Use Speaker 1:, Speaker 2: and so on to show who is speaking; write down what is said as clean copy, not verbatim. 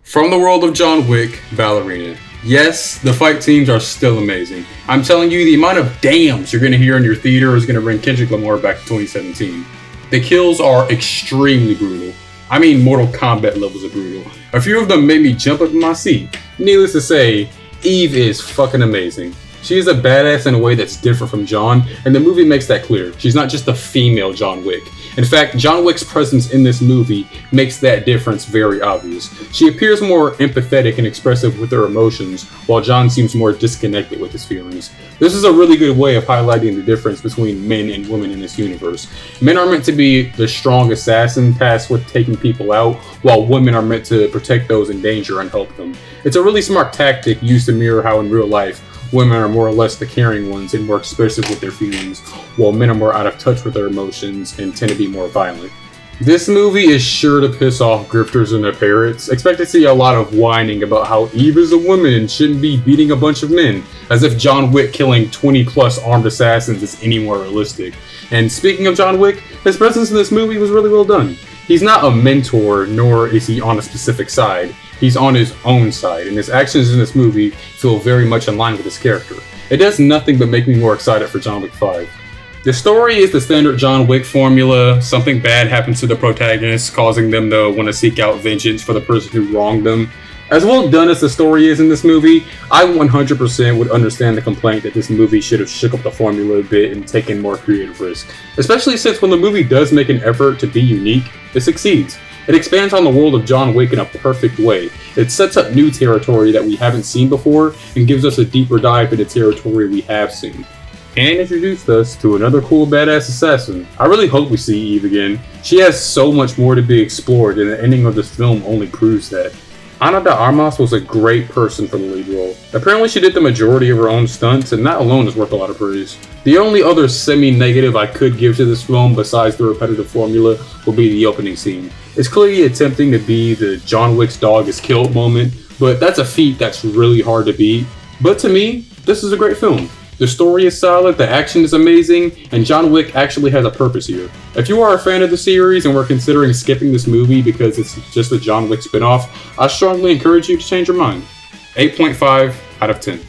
Speaker 1: From the world of John Wick, Ballerina. Yes, the fight scenes are still amazing. I'm telling you, the amount of dams you're going to hear in your theater is going to bring Kendrick Lamar back to 2017. The kills are extremely brutal. I mean Mortal Kombat levels of brutal. A few of them made me jump up in my seat. Needless to say, Eve is fucking amazing. She is a badass in a way that's different from John, and the movie makes that clear. She's not just a female John Wick. In fact, John Wick's presence in this movie makes that difference very obvious. She appears more empathetic and expressive with her emotions, while John seems more disconnected with his feelings. This is a really good way of highlighting the difference between men and women in this universe. Men are meant to be the strong assassin tasked with taking people out, while women are meant to protect those in danger and help them. It's a really smart tactic used to mirror how in real life, women are more or less the caring ones and more expressive with their feelings, while men are more out of touch with their emotions and tend to be more violent. This movie is sure to piss off grifters and their parents. Expect to see a lot of whining about how Eve is a woman and shouldn't be beating a bunch of men, as if John Wick killing 20 plus armed assassins is any more realistic. And speaking of John Wick, his presence in this movie was really well done. He's not a mentor, nor is he on a specific side. He's on his own side, and his actions in this movie feel very much in line with his character. It does nothing but make me more excited for John Wick 5. The story is the standard John Wick formula. Something bad happens to the protagonist, causing them to want to seek out vengeance for the person who wronged them. As well done as the story is in this movie, I 100% would understand the complaint that this movie should have shook up the formula a bit and taken more creative risk. Especially since when the movie does make an effort to be unique, it succeeds. It expands on the world of John Wick in a perfect way. It sets up new territory that we haven't seen before and gives us a deeper dive into territory we have seen. And introduced us to another cool badass assassin. I really hope we see Eve again. She has so much more to be explored, and the ending of this film only proves that. Ana de Armas was a great person for the lead role. Apparently she did the majority of her own stunts, and that alone is worth a lot of praise. The only other semi-negative I could give to this film besides the repetitive formula would be the opening scene. It's clearly attempting to be the John Wick's dog is killed moment, but that's a feat that's really hard to beat. But to me, this is a great film. The story is solid, the action is amazing, and John Wick actually has a purpose here. If you are a fan of the series and were considering skipping this movie because it's just a John Wick spinoff, I strongly encourage you to change your mind. 8.5 out of 10.